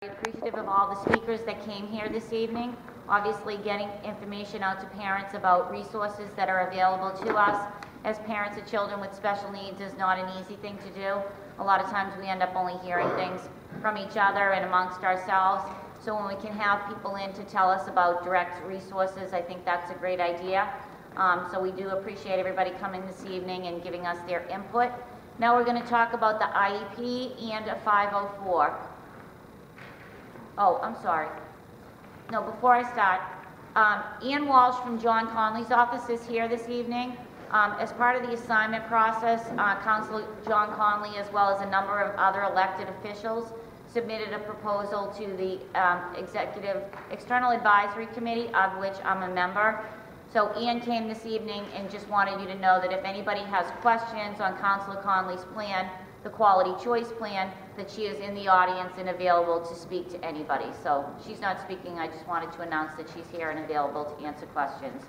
Appreciative of all the speakers that came here this evening. Obviously, getting information out to parents about resources that are available to us as parents of children with special needs is not an easy thing to do. A lot of times we end up only hearing things from each other and amongst ourselves. So when we can have people in to tell us about direct resources, I think that's a great idea. So we do appreciate everybody coming this evening and giving us their input. Now we're going to talk about the IEP and a 504. Oh, I'm sorry. No, before I start, Ian Walsh from John Conley's office is here this evening. As part of the assignment process, Councilor John Conley, as well as a number of other elected officials, submitted a proposal to the Executive External Advisory Committee, of which I'm a member. So Ian came this evening and just wanted you to know that if anybody has questions on Councilor Conley's plan, the Quality Choice Plan, that she is in the audience and available to speak to anybody. So she's not speaking, I just wanted to announce that she's here and available to answer questions.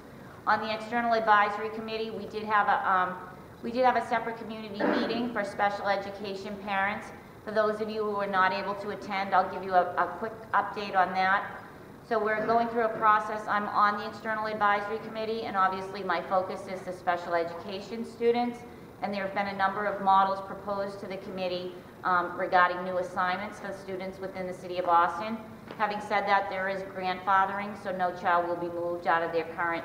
On the External Advisory Committee, we did have a separate community meeting for special education parents. For those of you who were not able to attend, I'll give you a quick update on that. So we're going through a process. I'm on the External Advisory Committee, and obviously my focus is the special education students. And there have been a number of models proposed to the committee regarding new assignments for students within the city of Boston. Having said that, there is grandfathering, so no child will be moved out of their current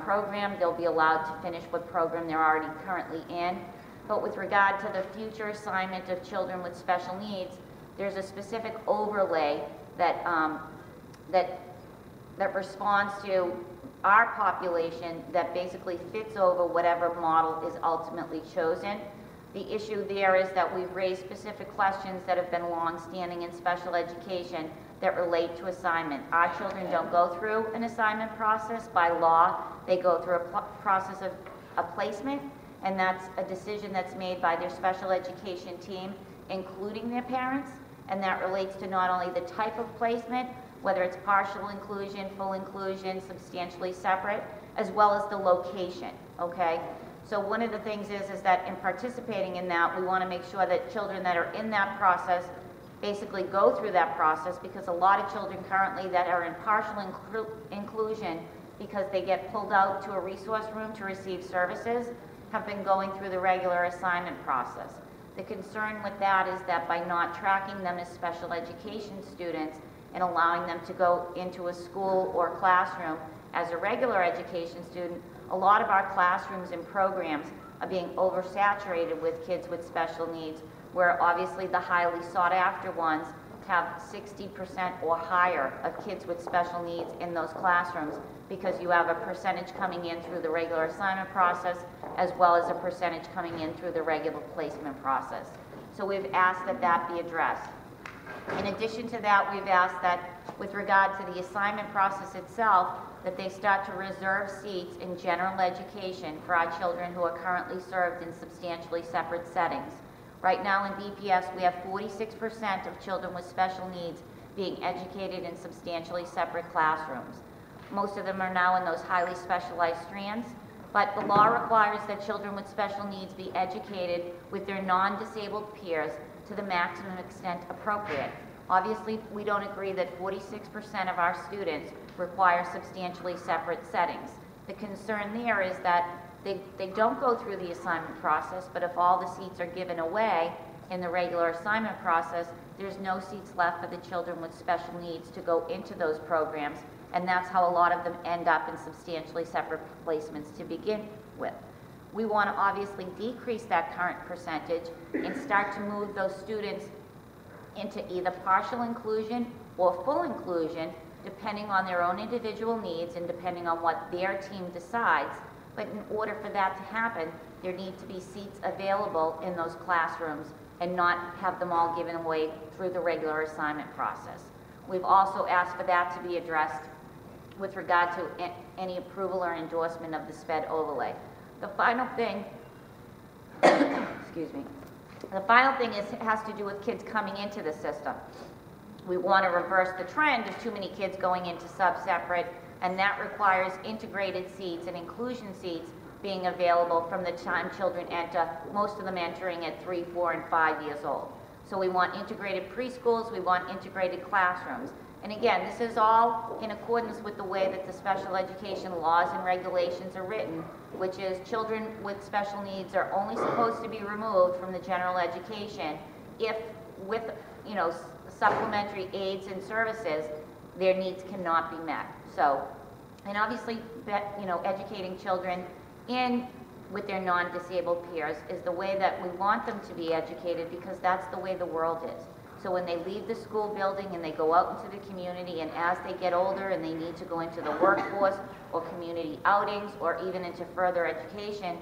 program. They'll be allowed to finish what program they're already currently in. But with regard to the future assignment of children with special needs, there's a specific overlay that that responds to our population that basically fits over whatever model is ultimately chosen. The issue there is that we've raised specific questions that have been long-standing in special education that relate to assignment. Our children don't go through an assignment process by law. They go through a process of a placement, and that's a decision that's made by their special education team, including their parents, and that relates to not only the type of placement, whether it's partial inclusion, full inclusion, substantially separate, as well as the location, okay? So one of the things is that in participating in that, we want to make sure that children that are in that process basically go through that process, because a lot of children currently that are in partial inclusion because they get pulled out to a resource room to receive services have been going through the regular assignment process. The concern with that is that by not tracking them as special education students and allowing them to go into a school or classroom as a regular education student, a lot of our classrooms and programs are being oversaturated with kids with special needs, where obviously the highly sought after ones have 60% or higher of kids with special needs in those classrooms, because you have a percentage coming in through the regular assignment process as well as a percentage coming in through the regular placement process. So we've asked that that be addressed. In addition to that, we've asked that with regard to the assignment process itself, that they start to reserve seats in general education for our children who are currently served in substantially separate settings. Right now in BPS, we have 46% of children with special needs being educated in substantially separate classrooms. Most of them are now in those highly specialized strands, but the law requires that children with special needs be educated with their non-disabled peers to the maximum extent appropriate. Obviously, we don't agree that 46% of our students require substantially separate settings. The concern there is that they don't go through the assignment process, but if all the seats are given away in the regular assignment process, there's no seats left for the children with special needs to go into those programs, and that's how a lot of them end up in substantially separate placements to begin with. We want to obviously decrease that current percentage and start to move those students into either partial inclusion or full inclusion, depending on their own individual needs and depending on what their team decides. But in order for that to happen, there need to be seats available in those classrooms and not have them all given away through the regular assignment process. We've also asked for that to be addressed with regard to any approval or endorsement of the SPED overlay. The final thing, excuse me, the final thing has to do with kids coming into the system. We want to reverse the trend of too many kids going into sub-separate, and that requires integrated seats and inclusion seats being available from the time children enter, most of them entering at 3, 4, and 5 years old. So we want integrated preschools, we want integrated classrooms. And again, this is all in accordance with the way that the special education laws and regulations are written, which is children with special needs are only supposed to be removed from the general education if with, you know, supplementary aids and services, their needs cannot be met. So, and obviously, you know, educating children in with their non-disabled peers is the way that we want them to be educated, because that's the way the world is. So when they leave the school building and they go out into the community, and as they get older and they need to go into the workforce or community outings or even into further education,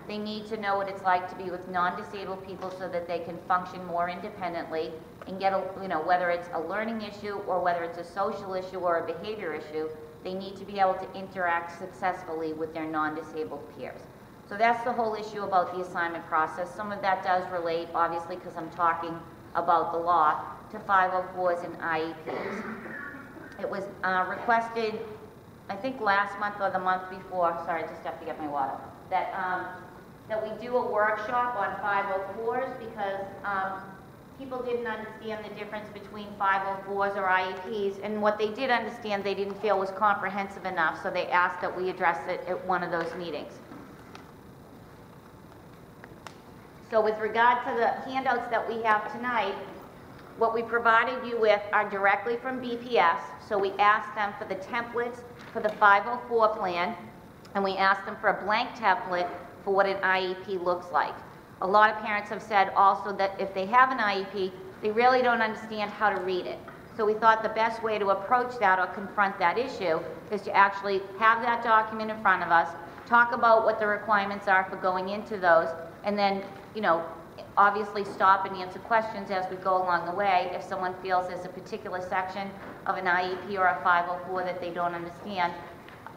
they need to know what it's like to be with non-disabled people so that they can function more independently and get a, you know, whether it's a learning issue or whether it's a social issue or a behavior issue, they need to be able to interact successfully with their non-disabled peers. So that's the whole issue about the assignment process. Some of that does relate, obviously, because I'm talking about the law, to 504s and IEPs. It was requested, I think last month or the month before, sorry, I just have to get my water, that we do a workshop on 504s because people didn't understand the difference between 504s or IEPs, and what they did understand they didn't feel was comprehensive enough, so they asked that we address it at one of those meetings. So with regard to the handouts that we have tonight, what we provided you with are directly from BPS. So we asked them for the templates for the 504 plan, and we asked them for a blank template for what an IEP looks like. A lot of parents have said also that if they have an IEP, they really don't understand how to read it. So we thought the best way to approach that or confront that issue is to actually have that document in front of us, talk about what the requirements are for going into those, and then, you know, obviously stop and answer questions as we go along the way. If someone feels there's a particular section of an IEP or a 504 that they don't understand,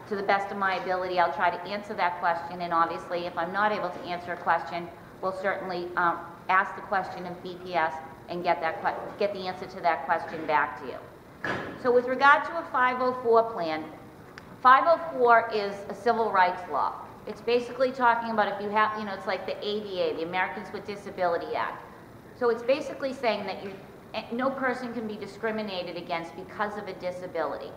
to the best of my ability, I'll try to answer that question. And obviously, if I'm not able to answer a question, we'll certainly ask the question of BPS and get the answer to that question back to you. So with regard to a 504 plan, 504 is a civil rights law. It's basically talking about if you have, you know, it's like the ADA, the Americans with Disability Act. So it's basically saying that no person can be discriminated against because of a disability.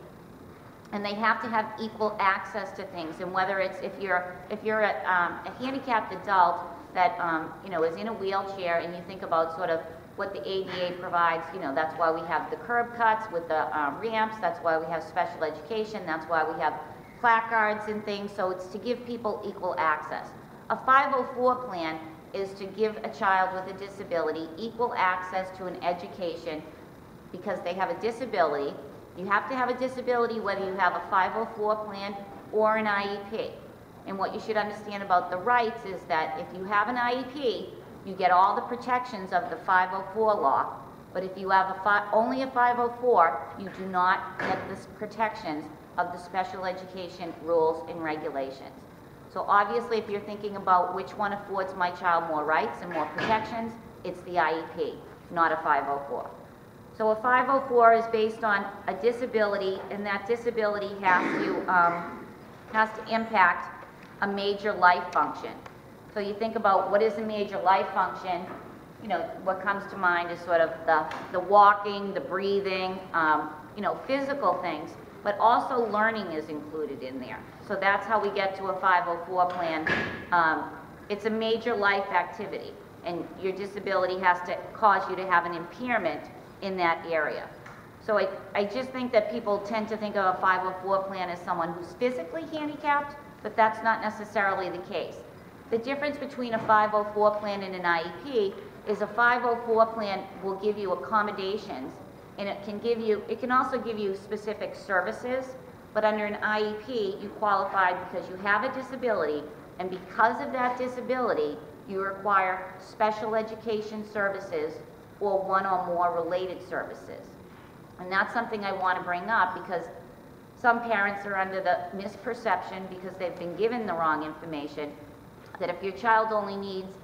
And they have to have equal access to things. And whether it's, if you're a handicapped adult that, you know, is in a wheelchair, and you think about sort of what the ADA provides, you know, that's why we have the curb cuts with the ramps, that's why we have special education, that's why we have placards and things, so it's to give people equal access. A 504 plan is to give a child with a disability equal access to an education because they have a disability. You have to have a disability whether you have a 504 plan or an IEP. And what you should understand about the rights is that if you have an IEP, you get all the protections of the 504 law, but if you have only a 504, you do not get the protections of the special education rules and regulations. So obviously, if you're thinking about which one affords my child more rights and more protections, it's the IEP, not a 504. So a 504 is based on a disability, and that disability has to impact a major life function. So you think about what is a major life function, you know, what comes to mind is sort of the walking, the breathing, you know, physical things. But also learning is included in there. So that's how we get to a 504 plan. It's a major life activity, and your disability has to cause you to have an impairment in that area. So I just think that people tend to think of a 504 plan as someone who's physically handicapped, but that's not necessarily the case. The difference between a 504 plan and an IEP is a 504 plan will give you accommodations, and it can also give you specific services, but under an IEP, you qualify because you have a disability, and because of that disability, you require special education services or one or more related services. And that's something I want to bring up because some parents are under the misperception, because they've been given the wrong information, that if your child only needs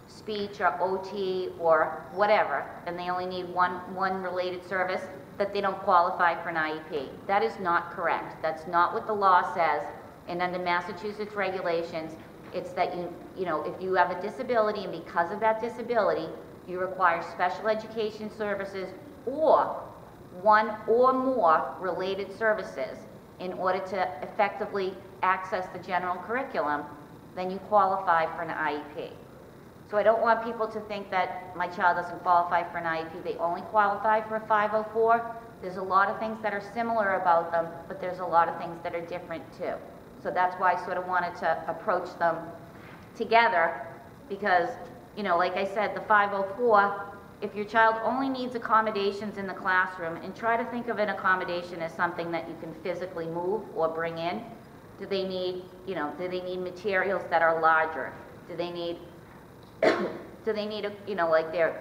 speech or OT or whatever, and they only need one related service, that they don't qualify for an IEP. That is not correct. That's not what the law says. And under Massachusetts regulations, it's that you know, if you have a disability and because of that disability, you require special education services or one or more related services in order to effectively access the general curriculum, then you qualify for an IEP. So I don't want people to think that my child doesn't qualify for an IEP, they only qualify for a 504. There's a lot of things that are similar about them, but there's a lot of things that are different too. So that's why I sort of wanted to approach them together because, you know, like I said, the 504, if your child only needs accommodations in the classroom, and try to think of an accommodation as something that you can physically move or bring in. Do they need, you know, do they need materials that are larger? Do they need, do they need, you know, like their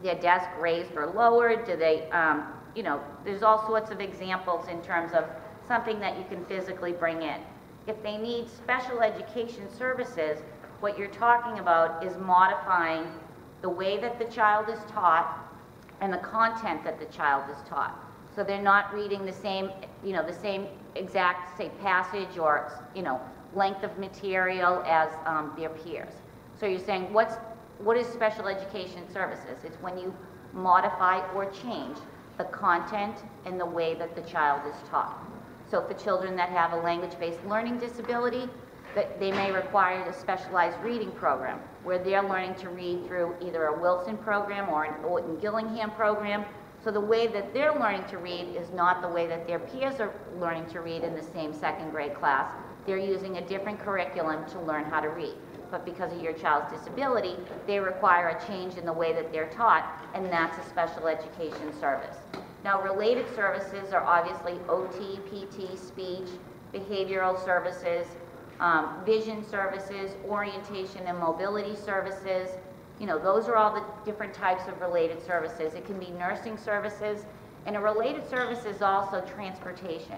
desk raised or lowered? Do they, you know, there's all sorts of examples in terms of something that you can physically bring in. If they need special education services, what you're talking about is modifying the way that the child is taught and the content that the child is taught. So they're not reading the same, you know, the same exact, say, passage or, you know, length of material as their peers. So you're saying, what is special education services? It's when you modify or change the content and the way that the child is taught. So for children that have a language-based learning disability, that they may require a specialized reading program where they're learning to read through either a Wilson program or an Orton-Gillingham program. So the way that they're learning to read is not the way that their peers are learning to read in the same second grade class. They're using a different curriculum to learn how to read. But because of your child's disability, they require a change in the way that they're taught, and that's a special education service. Now, related services are obviously OT, PT, speech, behavioral services, vision services, orientation and mobility services. You know, those are all the different types of related services. It can be nursing services, and a related service is also transportation.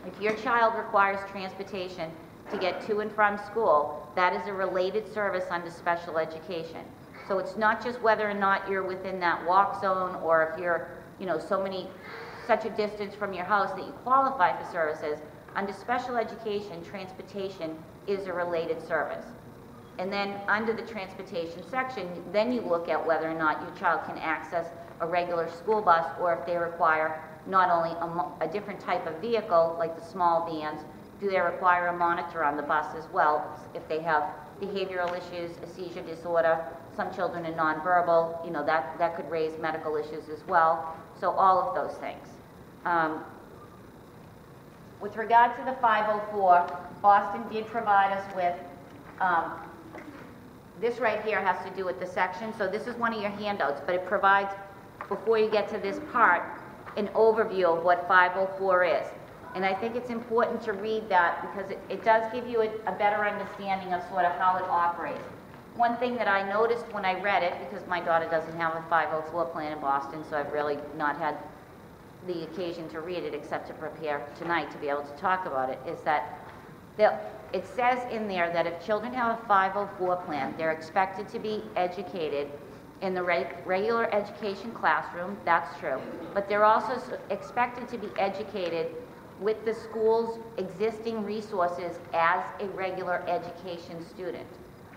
If your child requires transportation to get to and from school, that is a related service under special education. So it's not just whether or not you're within that walk zone, or if you're, you know, such a distance from your house that you qualify for services. Under special education, transportation is a related service. And then under the transportation section, then you look at whether or not your child can access a regular school bus, or if they require not only a different type of vehicle, like the small vans, do they require a monitor on the bus as well? If they have behavioral issues, a seizure disorder, some children are nonverbal, you know, that could raise medical issues as well. So all of those things. With regard to the 504, Boston did provide us with, this right here has to do with the section. So this is one of your handouts, but it provides, before you get to this part, an overview of what 504 is. And I think it's important to read that because it does give you a better understanding of sort of how it operates. One thing that I noticed when I read it, because my daughter doesn't have a 504 plan in Boston, so I've really not had the occasion to read it except to prepare tonight to be able to talk about it, is that it says in there that if children have a 504 plan, they're expected to be educated in the regular education classroom. That's true. But they're also expected to be educated with the school's existing resources as a regular education student.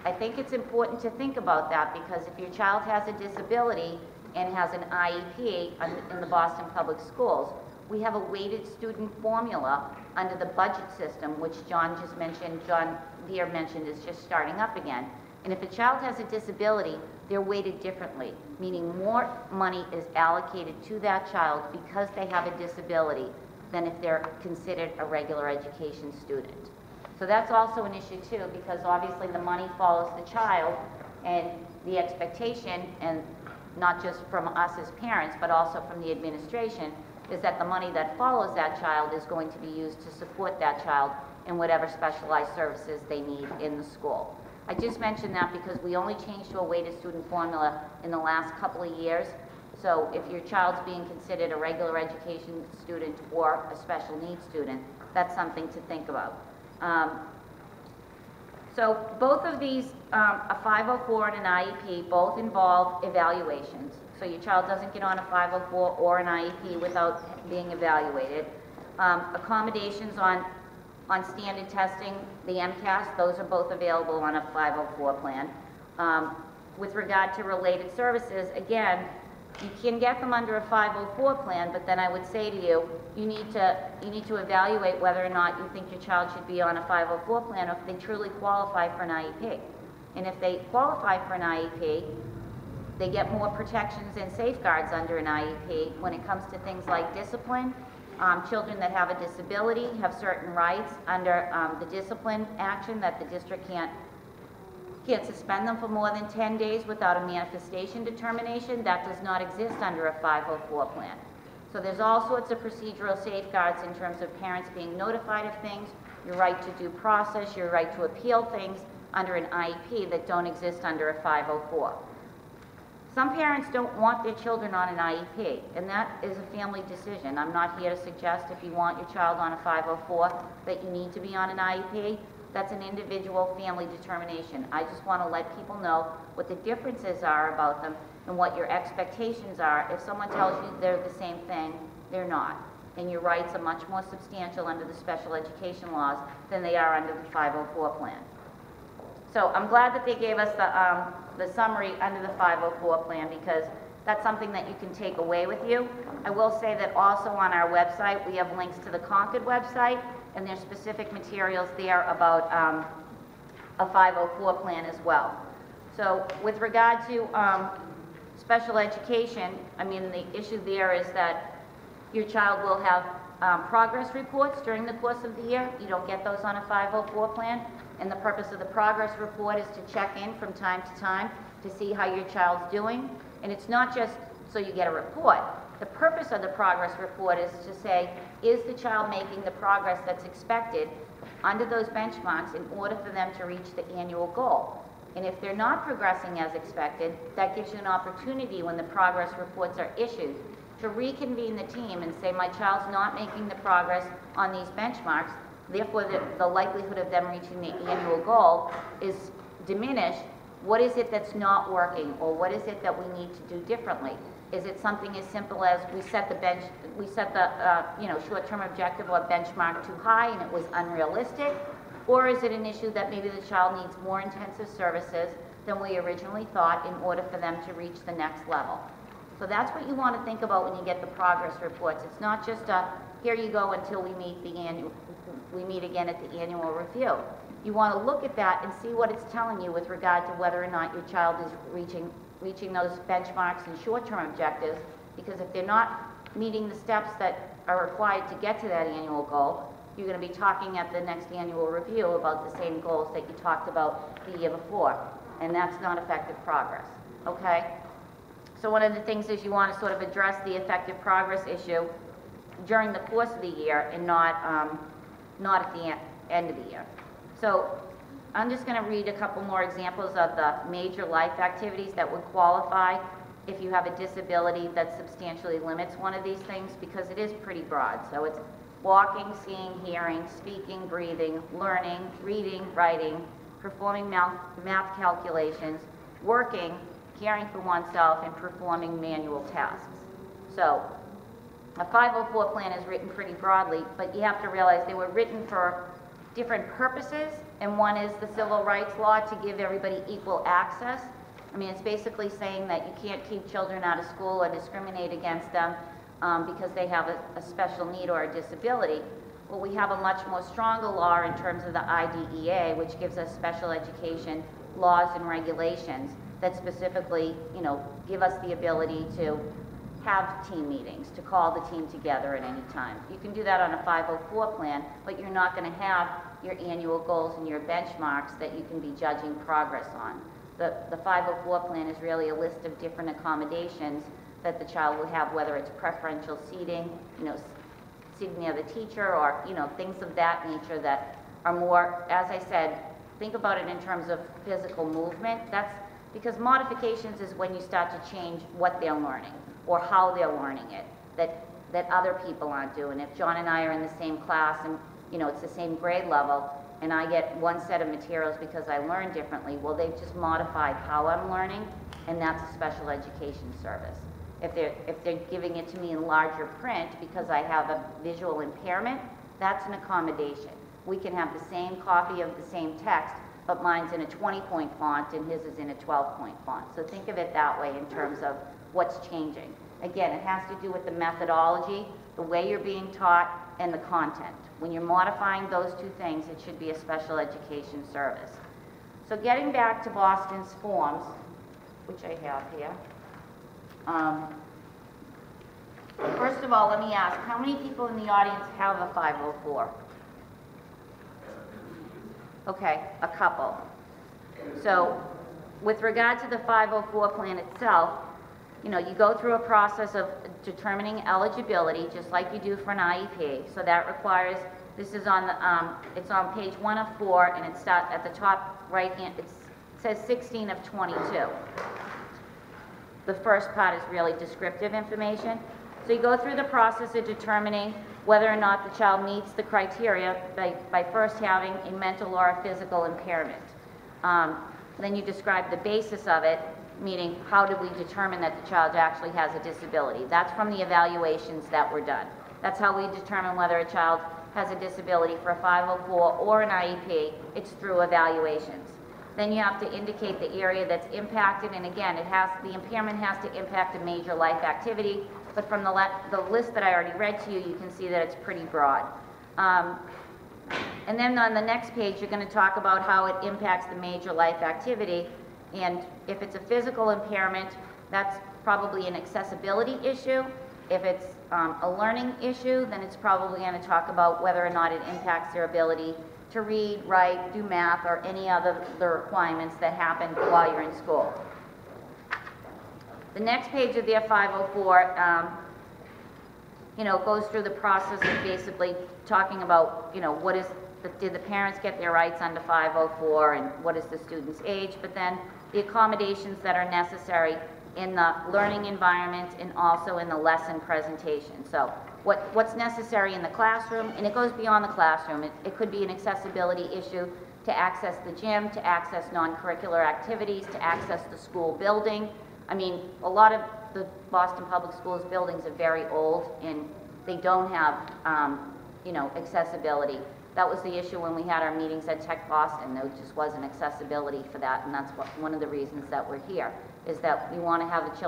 I think it's important to think about that, because if your child has a disability and has an IEP in the Boston Public Schools, we have a weighted student formula under the budget system, which John Deere mentioned is just starting up again. And if a child has a disability, they're weighted differently, meaning more money is allocated to that child because they have a disability than if they're considered a regular education student. So that's also an issue too, because obviously the money follows the child, and the expectation, and not just from us as parents, but also from the administration, is that the money that follows that child is going to be used to support that child in whatever specialized services they need in the school. I just mentioned that because we only changed to a weighted student formula in the last couple of years. So if your child's being considered a regular education student or a special needs student, that's something to think about. So both of these, a 504 and an IEP, both involve evaluations. So your child doesn't get on a 504 or an IEP without being evaluated. Accommodations on standard testing, the MCAS, those are both available on a 504 plan. with regard to related services, again, you can get them under a 504 plan, but then I would say to you, you need to evaluate whether or not you think your child should be on a 504 plan, or if they truly qualify for an IEP. And if they qualify for an IEP, they get more protections and safeguards under an IEP when it comes to things like discipline. Children that have a disability have certain rights under the discipline action that the district can't suspend them for more than 10 days without a manifestation determination. That does not exist under a 504 plan. So there's all sorts of procedural safeguards in terms of parents being notified of things, your right to due process, your right to appeal things under an IEP that don't exist under a 504. Some parents don't want their children on an IEP, and that is a family decision. I'm not here to suggest if you want your child on a 504 that you need to be on an IEP. That's an individual family determination. I just want to let people know what the differences are about them and what your expectations are. If someone tells you they're the same thing, they're not. And your rights are much more substantial under the special education laws than they are under the 504 plan. So I'm glad that they gave us the summary under the 504 plan, because that's something that you can take away with you. I will say that also on our website, we have links to the Concord website, and there's specific materials there about a 504 plan as well. So with regard to special education, I mean, the issue there is that your child will have progress reports during the course of the year. You don't get those on a 504 plan. And the purpose of the progress report is to check in from time to time to see how your child's doing. And it's not just so you get a report. The purpose of the progress report is to say, is the child making the progress that's expected under those benchmarks in order for them to reach the annual goal? And if they're not progressing as expected, that gives you an opportunity when the progress reports are issued to reconvene the team and say, my child's not making the progress on these benchmarks, therefore the likelihood of them reaching the annual goal is diminished. What is it that's not working, or what is it that we need to do differently? Is it something as simple as we set the short-term objective or benchmark too high and it was unrealistic? Or is it an issue that maybe the child needs more intensive services than we originally thought in order for them to reach the next level? So that's what you want to think about when you get the progress reports. It's not just a, here you go until we meet again at the annual review. You want to look at that and see what it's telling you with regard to whether or not your child is reaching those benchmarks and short-term objectives, because if they're not meeting the steps that are required to get to that annual goal, you're going to be talking at the next annual review about the same goals that you talked about the year before, and that's not effective progress, okay? So one of the things is you want to sort of address the effective progress issue during the course of the year and not at the end of the year. So I'm just going to read a couple more examples of the major life activities that would qualify if you have a disability that substantially limits one of these things, because it is pretty broad. So it's walking, seeing, hearing, speaking, breathing, learning, reading, writing, performing math calculations, working, caring for oneself, and performing manual tasks. So a 504 plan is written pretty broadly, but you have to realize they were written for different purposes, and one is the civil rights law to give everybody equal access. I mean, it's basically saying that you can't keep children out of school or discriminate against them because they have a special need or a disability. Well, we have a much more stronger law in terms of the IDEA, which gives us special education laws and regulations that specifically, give us the ability to have team meetings, to call the team together at any time. You can do that on a 504 plan, but you're not going to have your annual goals and your benchmarks that you can be judging progress on. The 504 plan is really a list of different accommodations that the child would have, whether it's preferential seating, seating near the teacher, or things of that nature that are more, as I said, think about it in terms of physical movement. That's because modifications is when you start to change what they're learning or how they're learning it, that other people aren't doing. If John and I are in the same class and it's the same grade level, and I get one set of materials because I learn differently, well, they've just modified how I'm learning, and that's a special education service. If they're giving it to me in larger print because I have a visual impairment, that's an accommodation. We can have the same copy of the same text, but mine's in a 20-point font and his is in a 12-point font. So think of it that way in terms of what's changing. Again, it has to do with the methodology, the way you're being taught, and the content. When you're modifying those two things, it should be a special education service. So getting back to Boston's forms, which I have here. First of all, let me ask, how many people in the audience have a 504? Okay, a couple. So with regard to the 504 plan itself, you know, you go through a process of determining eligibility, just like you do for an IEP. So that requires, this is on the, it's on page 1 of 4, and it starts at the top right hand, it says 16 of 22. The first part is really descriptive information. So you go through the process of determining whether or not the child meets the criteria by first having a mental or a physical impairment. Then you describe the basis of it, meaning how do we determine that the child actually has a disability. That's from the evaluations that were done. That's how we determine whether a child has a disability for a 504 or an IEP. It's through evaluations. Then you have to indicate the area that's impacted, and again, the impairment has to impact a major life activity, but from the list that I already read to you, you can see that it's pretty broad. And then on the next page, you're going to talk about how it impacts the major life activity, and if it's a physical impairment, that's probably an accessibility issue. If it's a learning issue, then it's probably going to talk about whether or not it impacts their ability to read, write, do math, or any other the requirements that happen while you're in school. The next page of their 504, you know, goes through the process of basically talking about, you know, did the parents get their rights under 504, and what is the student's age, but then the accommodations that are necessary in the learning environment and also in the lesson presentation. So what's necessary in the classroom, and it goes beyond the classroom. It could be an accessibility issue to access the gym, to access non-curricular activities, to access the school building. I mean, a lot of the Boston Public Schools buildings are very old and they don't have, you know, accessibility. That was the issue when we had our meetings at Tech Boston. There just wasn't accessibility for that, and that's one of the reasons that we're here, is that we want to have the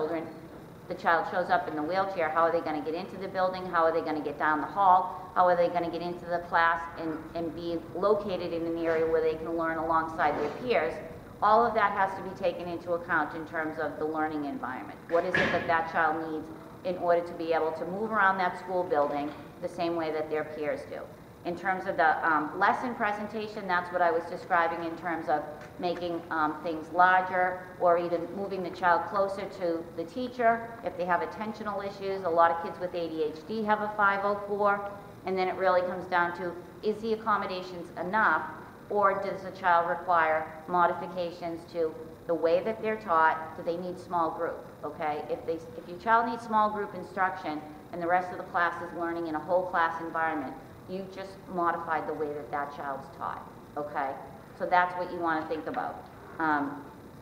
child shows up in the wheelchair, how are they going to get into the building, how are they going to get down the hall, how are they going to get into the class and be located in an area where they can learn alongside their peers. All of that has to be taken into account in terms of the learning environment. What is it that that child needs in order to be able to move around that school building the same way that their peers do? In terms of the lesson presentation, that's what I was describing in terms of making things larger or even moving the child closer to the teacher. If they have attentional issues, a lot of kids with ADHD have a 504, and then it really comes down to, is the accommodations enough, or does the child require modifications to the way that they're taught? Do they need small group? Okay, if your child needs small group instruction and the rest of the class is learning in a whole class environment, you just modified the way that that child's taught, okay? So that's what you want to think about.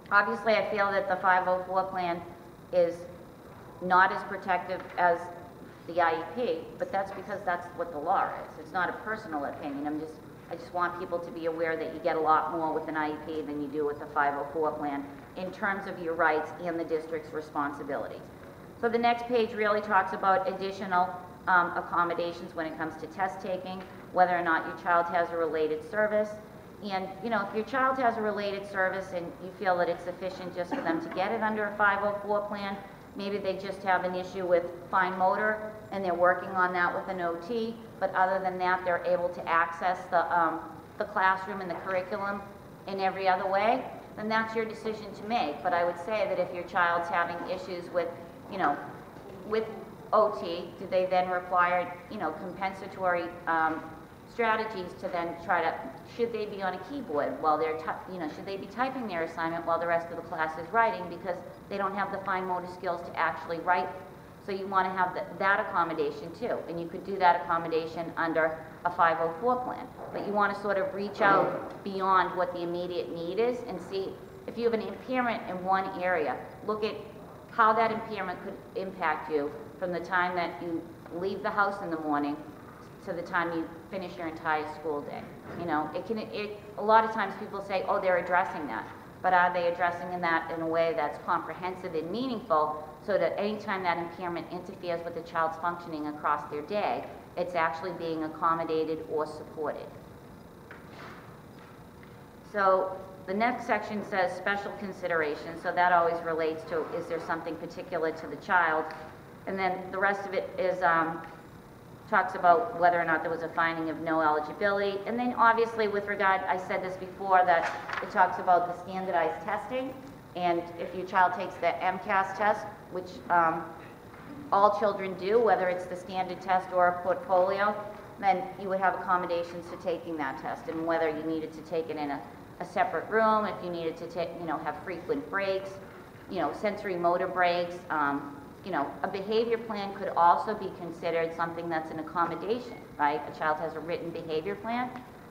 Obviously, I feel that the 504 plan is not as protective as the IEP, but that's because that's what the law is. It's not a personal opinion. I just want people to be aware that you get a lot more with an IEP than you do with a 504 plan in terms of your rights and the district's responsibility. So the next page really talks about additional accommodations when it comes to test taking, whether or not your child has a related service. And, you know, if your child has a related service and you feel that it's sufficient just for them to get it under a 504 plan, maybe they just have an issue with fine motor and they're working on that with an OT, but other than that, they're able to access the classroom and the curriculum in every other way, then that's your decision to make. But I would say that if your child's having issues with, you know, with OT, do they then require, you know, compensatory strategies to then try to, should they be on a keyboard while they're, you know, should they be typing their assignment while the rest of the class is writing because they don't have the fine motor skills to actually write? So you want to have that accommodation too, and you could do that accommodation under a 504 plan. But you want to sort of reach out beyond what the immediate need is and see if you have an impairment in one area, look at how that impairment could impact you from the time that you leave the house in the morning to the time you finish your entire school day. You know, a lot of times people say, oh, they're addressing that. But are they addressing that in a way that's comprehensive and meaningful so that anytime that impairment interferes with the child's functioning across their day, it's actually being accommodated or supported? So the next section says special consideration, so that always relates to, is there something particular to the child? And then the rest of it is talks about whether or not there was a finding of no eligibility. And then obviously with regard, I said this before, that it talks about the standardized testing. And if your child takes the MCAS test, which all children do, whether it's the standard test or a portfolio, then you would have accommodations to taking that test, and whether you needed to take it in a separate room, if you needed to take, you know, have frequent breaks, you know, sensory motor breaks. You know, a behavior plan could also be considered something that's an accommodation, right? A child has a written behavior plan,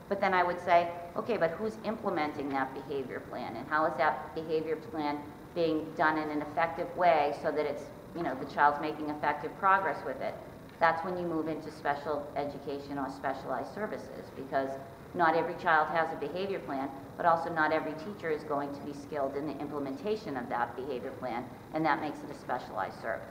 but then I would say, okay, but who's implementing that behavior plan, and how is that behavior plan being done in an effective way so that it's, you know, the child's making effective progress with it? That's when you move into special education or specialized services, because not every child has a behavior plan, but also not every teacher is going to be skilled in the implementation of that behavior plan, and that makes it a specialized service.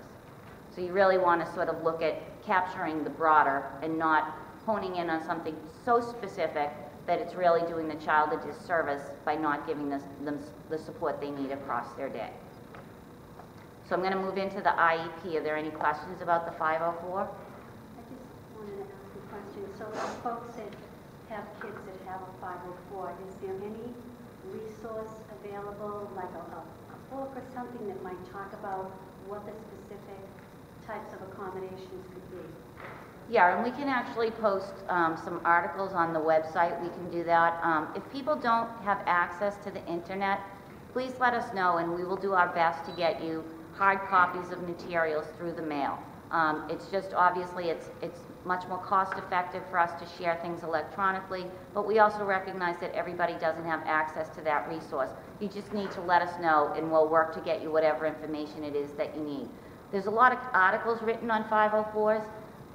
So you really want to sort of look at capturing the broader and not honing in on something so specific that it's really doing the child a disservice by not giving them the support they need across their day. So I'm going to move into the IEP. Are there any questions about the 504? I just wanted to ask a question. So the folks that have kids that have a 504, is there any resource available, like a book or something that might talk about what the specific types of accommodations could be? Yeah, and we can actually post some articles on the website. We can do that. If people don't have access to the internet, please let us know, and we will do our best to get you hard copies of materials through the mail. It's just obviously it's much more cost effective for us to share things electronically, but we also recognize that everybody doesn't have access to that resource. You just need to let us know, and we'll work to get you whatever information it is that you need. There's a lot of articles written on 504s.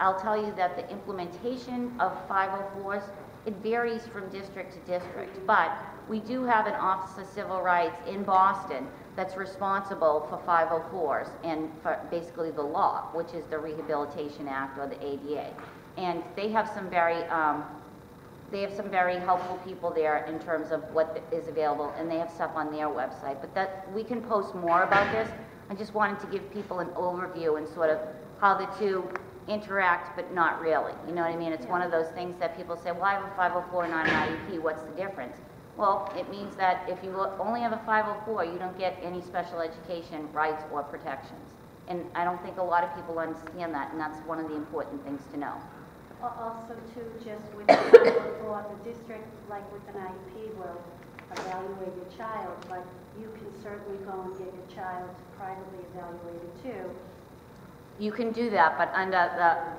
I'll tell you that the implementation of 504s, it varies from district to district, but we do have an Office of Civil Rights in Boston that's responsible for 504s and for basically the law, which is the Rehabilitation Act or the ADA. And they have some very helpful people there in terms of what is available, and they have stuff on their website. But that we can post more about this. I just wanted to give people an overview and sort of how the two interact, but not really. You know what I mean? It's one of those things that people say, well, I have a 504 and not an IEP. What's the difference? Well, it means that if you only have a 504, you don't get any special education rights or protections. And I don't think a lot of people understand that, and that's one of the important things to know. Also, too, just with the 504, the district, like with an IEP, will evaluate your child, but you can certainly go and get your child privately evaluated, too. You can do that, but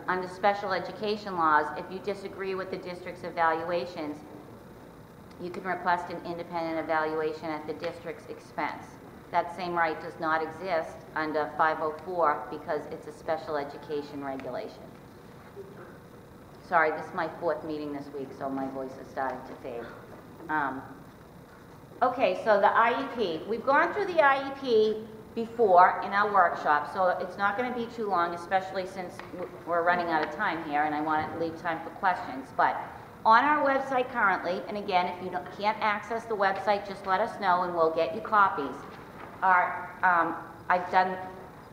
under special education laws, if you disagree with the district's evaluations, you can request an independent evaluation at the district's expense. That same right does not exist under 504 because it's a special education regulation. Sorry, this is my 4th meeting this week, so my voice is starting to fade. Okay, so the IEP. We've gone through the IEP before in our workshop, so it's not going to be too long, especially since we're running out of time here and I want to leave time for questions. But on our website currently, and again, if you can't access the website, just let us know and we'll get you copies. I've done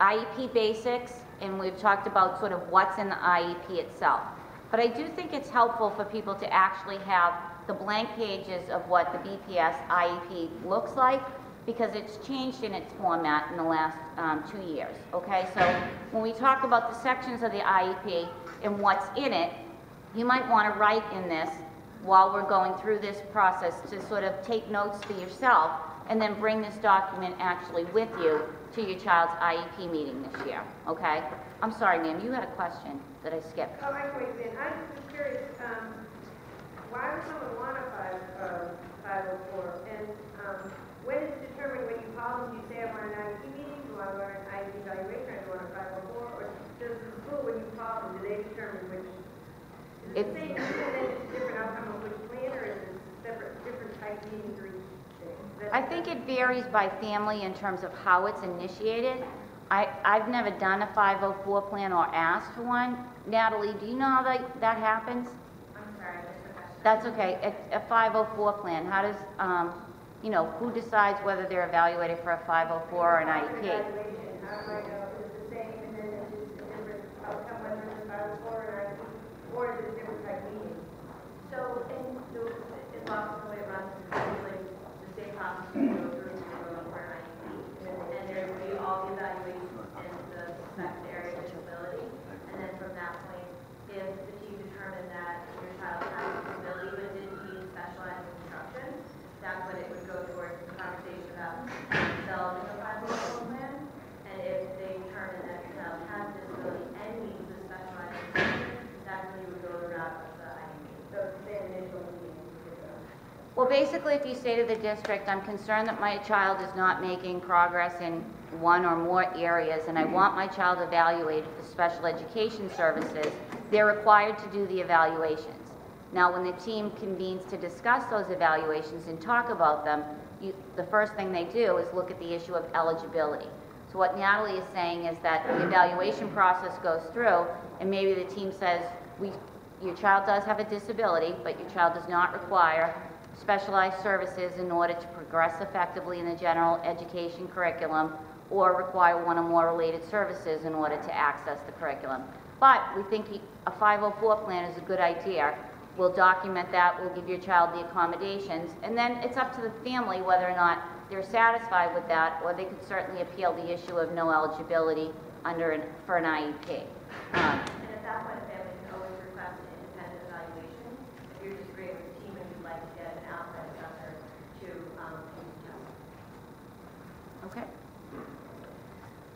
IEP basics, and we've talked about sort of what's in the IEP itself. But I do think it's helpful for people to actually have the blank pages of what the BPS IEP looks like, because it's changed in its format in the last 2 years, okay? So when we talk about the sections of the IEP and what's in it, you might want to write in this while we're going through this process to sort of take notes for yourself and then bring this document actually with you to your child's IEP meeting this year, okay? I'm sorry, ma'am, you had a question that I skipped. Oh, I can wait. I'm just curious, why would someone want a 504? And when is it determined when you call them? Do you say I want an IEP meeting? Do I want an IEP evaluation? Or do I want a 504? Or does the school, when you call them, do they determine which is Is it the same meeting and then just a different outcome of which plan, or is it different type meetings or each thing? I think it varies by family in terms of how it's initiated. I've never done a 504 plan or asked for one. Natalie, do you know how that happens? I'm sorry, I missed the question. That's okay. A 504 plan, how does, you know, who decides whether they're evaluated for a 504 or an IEP? Evaluation, how do I know is it the same and then it's just a different outcome whether it's a 504 or an IEP, or is it a different type meeting? So in Boston, the way it runs is usually the same process you go through to go for an IEP. And there will be all the evaluations in the suspected area of disability. And then from that point, if the team determined that your child has a disability but didn't need specialized instruction, that's when it would go towards the conversation about themselves in the 504 plan. And if they determine that your child has a disability and needs the specialized instruction, that's when you would go the route of the IEP. So it's the same initial meeting. Well, basically, if you say to the district, I'm concerned that my child is not making progress in one or more areas, and I want my child evaluated for special education services, they're required to do the evaluations. Now, when the team convenes to discuss those evaluations and talk about them, the first thing they do is look at the issue of eligibility. So what Natalie is saying is that the evaluation process goes through, and maybe the team says, your child does have a disability, but your child does not require specialized services in order to progress effectively in the general education curriculum, or require one or more related services in order to access the curriculum. But we think a 504 plan is a good idea. We'll document that, we'll give your child the accommodations, and then it's up to the family whether or not they're satisfied with that, or they could certainly appeal the issue of no eligibility for an IEP. And at that point, a family can always request an independent evaluation. If you're disagreeing with the team and you'd like to get an outside assessor to test. Okay.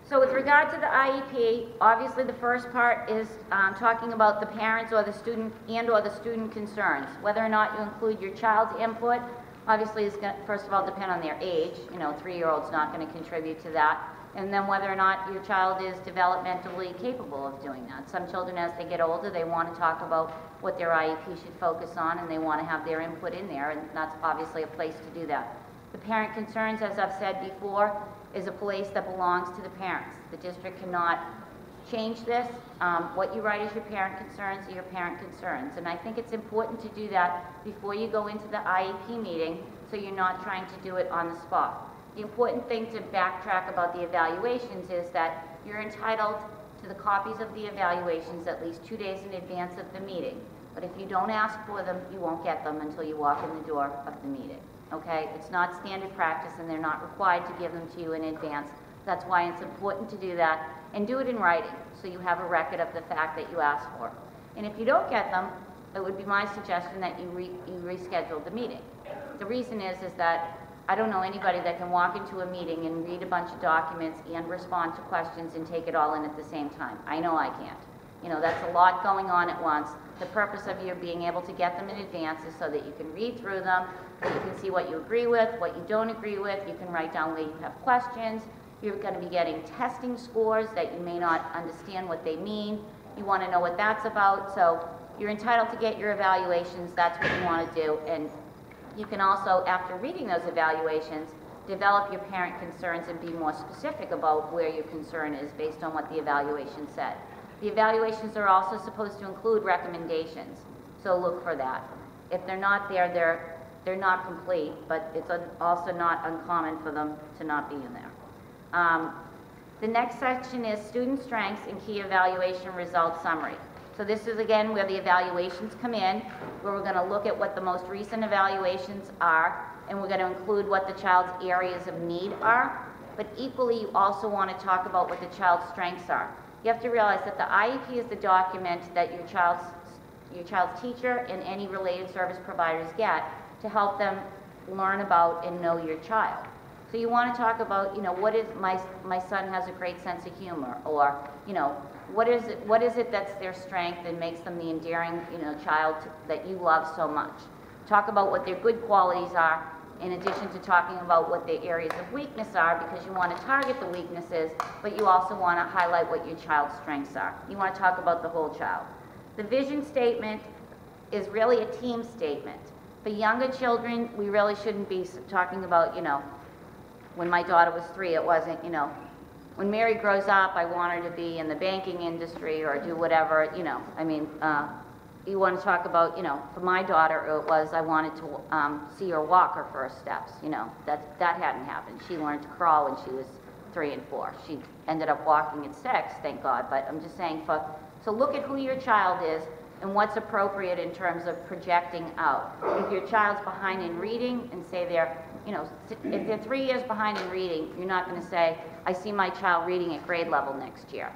So with regard to the IEP, obviously the first part is talking about the parents or the student or the student concerns. Whether or not you include your child's input, obviously is going to, first of all, depend on their age. You know, a 3-year-old's not going to contribute to that. And then whether or not your child is developmentally capable of doing that. Some children, as they get older, they want to talk about what their IEP should focus on, and they want to have their input in there, and that's obviously a place to do that. The parent concerns, as I've said before, is a place that belongs to the parents. The district cannot change this. What you write as your parent concerns are your parent concerns. And I think it's important to do that before you go into the IEP meeting, so you're not trying to do it on the spot. The important thing to backtrack about the evaluations is that you're entitled to the copies of the evaluations at least 2 days in advance of the meeting. But if you don't ask for them, you won't get them until you walk in the door of the meeting. Okay? It's not standard practice, and they're not required to give them to you in advance. That's why it's important to do that, and do it in writing, so you have a record of the fact that you asked for. And if you don't get them, it would be my suggestion that you reschedule the meeting. The reason is that I don't know anybody that can walk into a meeting and read a bunch of documents and respond to questions and take it all in at the same time. I know I can't. You know, that's a lot going on at once. The purpose of you being able to get them in advance is so that you can read through them, that you can see what you agree with, what you don't agree with. You can write down where you have questions. You're going to be getting testing scores that you may not understand what they mean. You want to know what that's about. So you're entitled to get your evaluations. That's what you want to do. And you can also, after reading those evaluations, develop your parent concerns and be more specific about where your concern is based on what the evaluation said. The evaluations are also supposed to include recommendations, so look for that. If they're not there, they're not complete, but it's also not uncommon for them to not be in there. The next section is student strengths and key evaluation results summary. So this is again where the evaluations come in, where we're going to look at what the most recent evaluations are, and we're going to include what the child's areas of need are, but equally you also want to talk about what the child's strengths are. You have to realize that the IEP is the document that your child's teacher and any related service providers get to help them learn about and know your child. So you want to talk about, you know, what is my son has a great sense of humor, or, you know, what is it that's their strength and makes them the endearing, you know, child that you love so much. Talk about what their good qualities are, in addition to talking about what their areas of weakness are, because you want to target the weaknesses, but you also want to highlight what your child's strengths are. You want to talk about the whole child. The vision statement, is really a team statement. For younger children, we really shouldn't be talking about, you know, when my daughter was 3, it wasn't, you know, when Mary grows up, I want her to be in the banking industry or do whatever, you know. I mean, you want to talk about, you know, for my daughter, it was I wanted to see her walk her first steps, you know. That hadn't happened. She learned to crawl when she was 3 and 4. She ended up walking at 6, thank God. But I'm just saying, so look at who your child is and what's appropriate in terms of projecting out. If your child's behind in reading and say they're, you know, if they're 3 years behind in reading, you're not going to say, I see my child reading at grade level next year.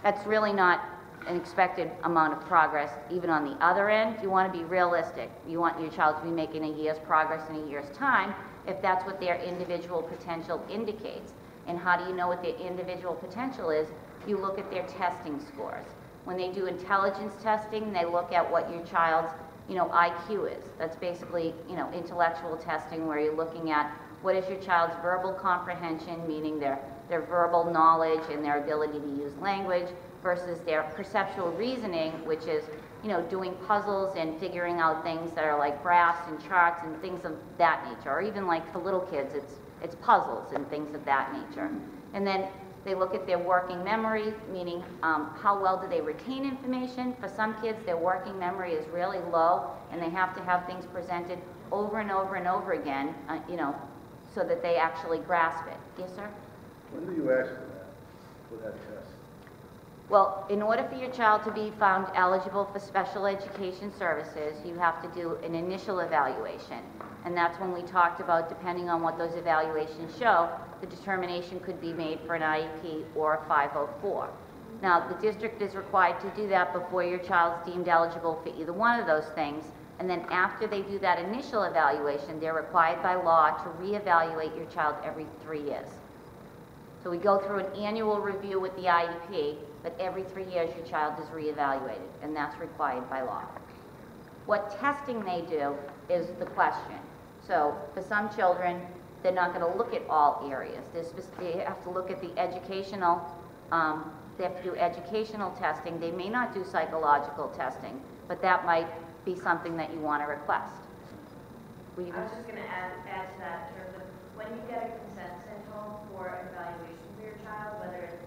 That's really not an expected amount of progress. Even on the other end, you want to be realistic. You want your child to be making a year's progress in a year's time if that's what their individual potential indicates. And how do you know what their individual potential is? You look at their testing scores. When they do intelligence testing, they look at what your child's, you know, IQ is. That's basically, you know, intellectual testing where you're looking at what is your child's verbal comprehension, meaning their verbal knowledge and their ability to use language, versus their perceptual reasoning, which is, you know, doing puzzles and figuring out things that are like graphs and charts and things of that nature. Or even like for little kids, it's puzzles and things of that nature. And then they look at their working memory, meaning how well do they retain information. For some kids, their working memory is really low, and they have to have things presented over and over and over again, you know, so that they actually grasp it. Yes, sir? When do you ask for that test? Well, in order for your child to be found eligible for special education services, you have to do an initial evaluation. And that's when we talked about, depending on what those evaluations show, the determination could be made for an IEP or a 504. Now, the district is required to do that before your child's deemed eligible for either one of those things. And then after they do that initial evaluation, they're required by law to reevaluate your child every 3 years. So we go through an annual review with the IEP, but every 3 years your child is reevaluated, and that's required by law. What testing they do is the question. So for some children, they're not going to look at all areas. They have to look at the educational, they have to do educational testing. They may not do psychological testing, but that might be something that you want to request. I was just going to add to that in terms of when you get a consent sent home for an evaluation for your child, whether it's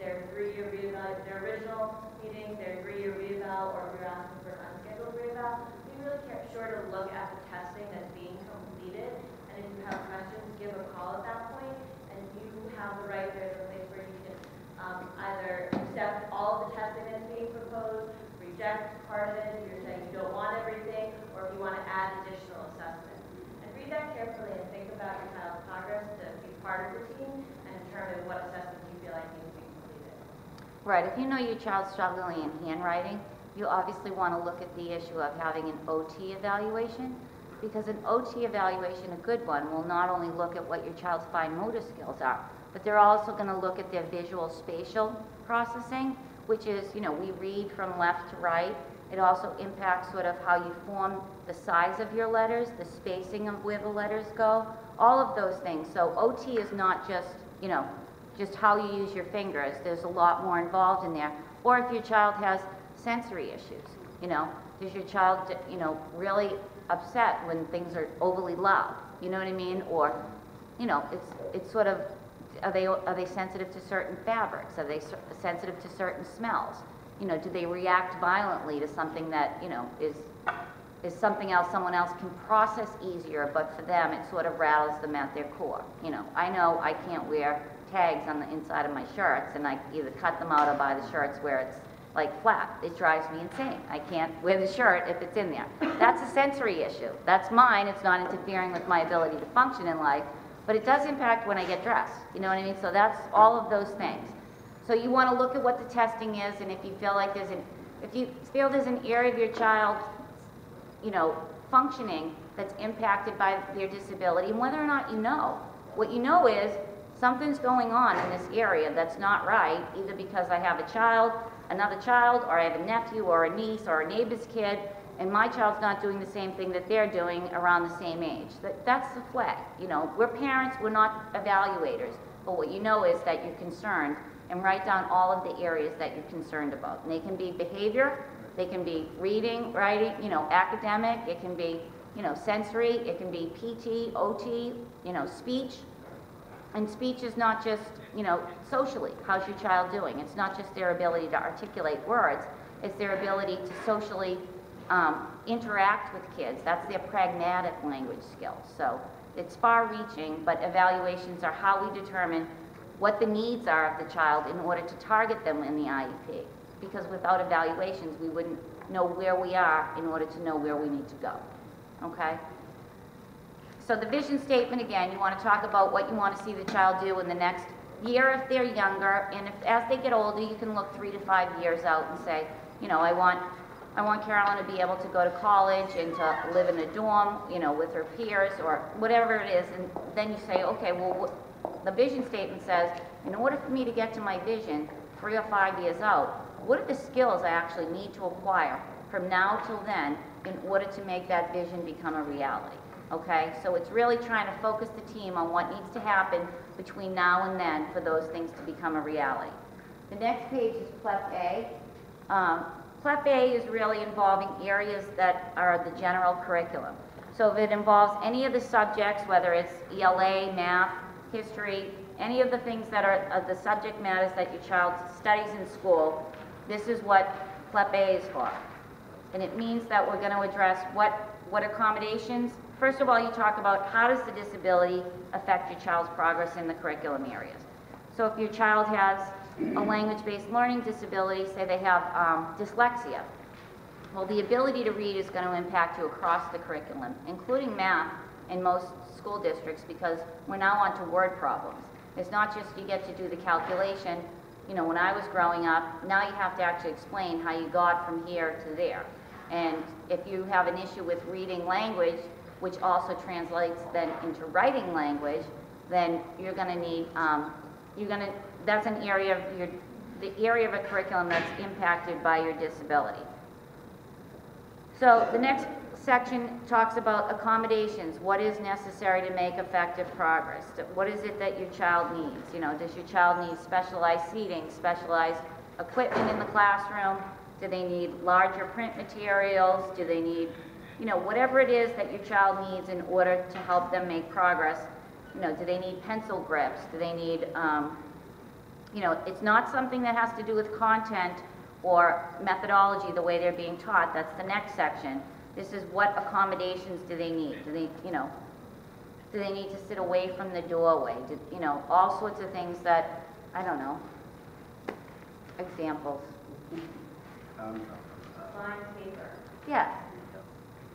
their 3-year reeval, their original meeting, their 3-year reeval, or if you're asking for an unscheduled reeval, be really sure to look at the testing that's being completed. And if you have questions, give a call at that point, and you have the right, there's a place where you can either accept all of the testing that's being proposed, reject part of it if you're saying you don't want everything, or if you want to add additional assessments. And read that carefully and think about your child's progress to be part of the team and determine what assessments you feel like need to be completed. Right, if you know your child's struggling in handwriting, you obviously want to look at the issue of having an OT evaluation, because an OT evaluation, a good one, will not only look at what your child's fine motor skills are, but they're also going to look at their visual spatial processing, which is, you know, we read from left to right. It also impacts sort of how you form the size of your letters, the spacing of where the letters go, all of those things. So OT is not just, you know, just how you use your fingers. There's a lot more involved in there. Or if your child has sensory issues, you know, is your child, you know, really upset when things are overly loud? You know what I mean? Or, you know, it's sort of, are they sensitive to certain fabrics? Are they sensitive to certain smells? You know, do they react violently to something that, you know, is something else someone else can process easier, but for them it sort of rattles them at their core? You know I can't wear tags on the inside of my shirts, and I either cut them out or buy the shirts where it's like flat. It drives me insane. I can't wear the shirt if it's in there. That's a sensory issue. That's mine. It's not interfering with my ability to function in life, but it does impact when I get dressed. You know what I mean? So that's all of those things. So you want to look at what the testing is, and if you feel like there's an area of your child, you know, functioning that's impacted by their disability, and whether or not you know. What you know is something's going on in this area that's not right, either because I have a child, another child, or I have a nephew or a niece or a neighbor's kid, and my child's not doing the same thing that they're doing around the same age. That's the flag. You know, we're parents, we're not evaluators, but what you know is that you're concerned, and write down all of the areas that you're concerned about. And they can be behavior, They can be reading, writing, you know, academic, it can be, you know, sensory, it can be PT, OT, you know, speech. And speech is not just, you know, socially, how's your child doing? It's not just their ability to articulate words, it's their ability to socially interact with kids. That's their pragmatic language skills. So it's far-reaching, but evaluations are how we determine what the needs are of the child in order to target them in the IEP. Because without evaluations, we wouldn't know where we are in order to know where we need to go, okay? So the vision statement, again, you want to talk about what you want to see the child do in the next year if they're younger, and if as they get older, you can look 3 to 5 years out and say, you know, I want Carolyn to be able to go to college and to live in a dorm, you know, with her peers or whatever it is, and then you say, okay, well, the vision statement says, in order for me to get to my vision 3 or 5 years out, what are the skills I actually need to acquire from now till then in order to make that vision become a reality? Okay, so it's really trying to focus the team on what needs to happen between now and then for those things to become a reality. The next page is PLEP A. PLEP A is really involving areas that are the general curriculum. So if it involves any of the subjects, whether it's ELA, math, history, any of the things that are the subject matters that your child studies in school, this is what PLEP A is for. And it means that we're going to address what accommodations. First of all, you talk about how does the disability affect your child's progress in the curriculum areas. So if your child has a language-based learning disability, say they have dyslexia, well, the ability to read is going to impact you across the curriculum, including math in most school districts, because we're now on to word problems. It's not just you get to do the calculation. You know, when I was growing up, now you have to actually explain how you got from here to there. And if you have an issue with reading language, which also translates then into writing language, then you're going to need, that's an area of the area of a curriculum that's impacted by your disability. So the next section talks about accommodations. What is necessary to make effective progress? What is it that your child needs? You know, does your child need specialized seating, specialized equipment in the classroom? Do they need larger print materials? Do they need, you know, whatever it is that your child needs in order to help them make progress? You know, do they need pencil grips? Do they need, you know, it's not something that has to do with content or methodology the way they're being taught. That's the next section. This is what accommodations do they need? Do they, you know, do they need to sit away from the doorway? You know, all sorts of things that, I don't know, examples. Line paper. Yes.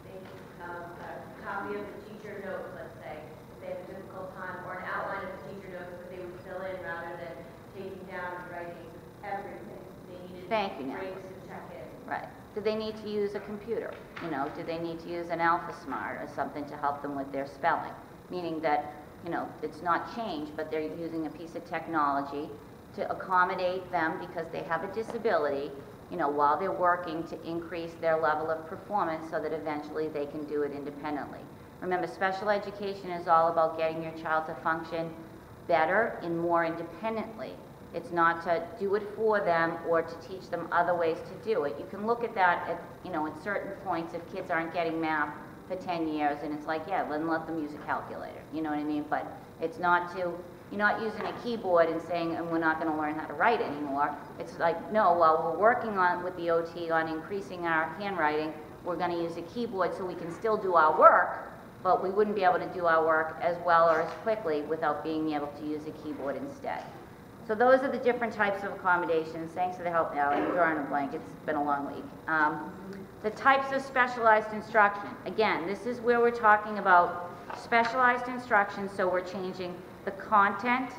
They need a copy of the teacher notes, let's say, if they have a difficult time, or an outline of the teacher notes that they would fill in rather than taking down and writing everything. They needed breaks to check in. Right. Do they need to use a computer? You know, do they need to use an AlphaSmart or something to help them with their spelling? Meaning that, you know, it's not changed, but they're using a piece of technology to accommodate them because they have a disability, you know, while they're working to increase their level of performance so that eventually they can do it independently. Remember, special education is all about getting your child to function better and more independently. It's not to do it for them or to teach them other ways to do it. You can look at that at, you know, at certain points if kids aren't getting math for 10 years and it's like, yeah, then let them use a calculator, you know what I mean? But it's not to, you're not using a keyboard and saying, and we're not going to learn how to write anymore. It's like, no, while we're working on with the OT on increasing our handwriting, we're going to use a keyboard so we can still do our work, but we wouldn't be able to do our work as well or as quickly without being able to use a keyboard instead. So those are the different types of accommodations. Thanks for the help now. I'm drawing a blank. It's been a long week. The types of specialized instruction. Again, this is where we're talking about specialized instruction, so we're changing the content,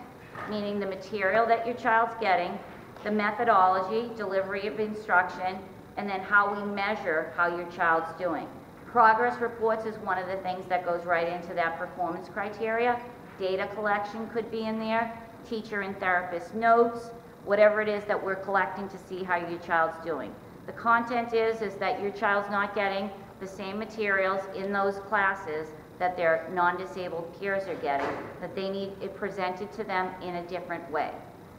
meaning the material that your child's getting, the methodology, delivery of instruction, and then how we measure how your child's doing. Progress reports is one of the things that goes right into that performance criteria. Data collection could be in there. Teacher and therapist notes, whatever it is that we're collecting to see how your child's doing. The content is that your child's not getting the same materials in those classes that their non-disabled peers are getting, that they need it presented to them in a different way.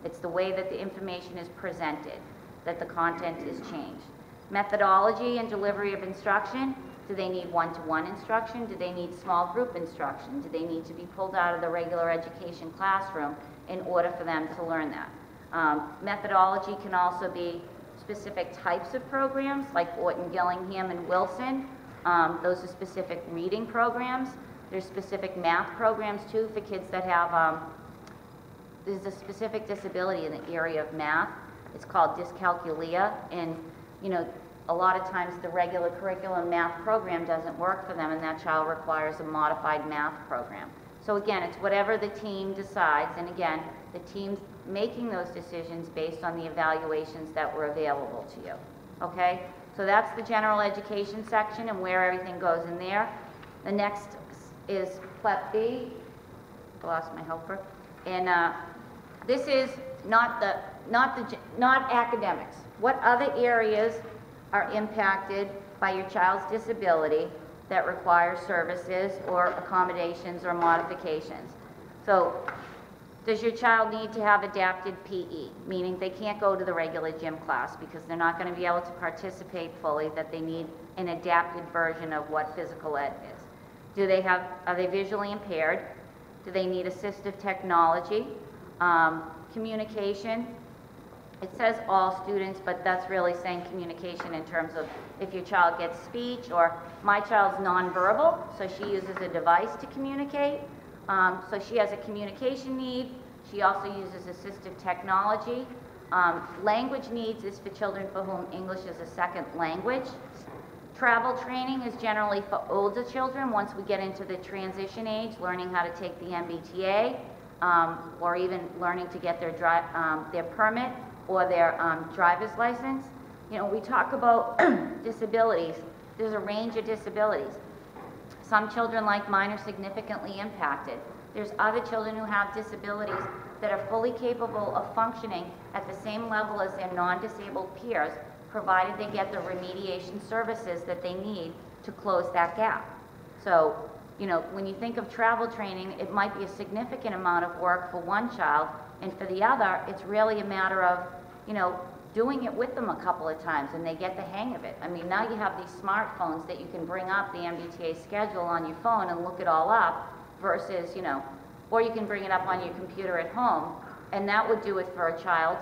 It's the way that the information is presented, that the content is changed. Methodology and delivery of instruction. Do they need one-to-one instruction? Do they need small group instruction? Do they need to be pulled out of the regular education classroom in order for them to learn that? Methodology can also be specific types of programs like Orton, Gillingham, and Wilson. Those are specific reading programs. There's specific math programs too for kids that have, there's a specific disability in the area of math. It's called dyscalculia, and you know, a lot of times the regular curriculum math program doesn't work for them, and that child requires a modified math program. So again, it's whatever the team decides, and again, the team's making those decisions based on the evaluations that were available to you, okay? So that's the general education section and where everything goes in there. The next is PLEP B. I lost my helper. And this is not academics. What other areas are impacted by your child's disability that require services or accommodations or modifications? So does your child need to have adapted PE, meaning they can't go to the regular gym class because they're not going to be able to participate fully, that they need an adapted version of what physical ed is? Are they visually impaired? Do they need assistive technology? Communication. It says all students, but that's really saying communication in terms of if your child gets speech, or my child's nonverbal, so she uses a device to communicate. So she has a communication need. She also uses assistive technology. Language needs is for children for whom English is a second language. Travel training is generally for older children once we get into the transition age, learning how to take the MBTA, or even learning to get their permit or their driver's license. You know, we talk about disabilities. There's a range of disabilities. Some children like mine are significantly impacted. There's other children who have disabilities that are fully capable of functioning at the same level as their non-disabled peers, provided they get the remediation services that they need to close that gap. So, you know, when you think of travel training, it might be a significant amount of work for one child, and for the other, it's really a matter of, you know, doing it with them a couple of times and they get the hang of it. I mean, now you have these smartphones that you can bring up the MBTA schedule on your phone and look it all up versus, you know, or you can bring it up on your computer at home, and that would do it for a child,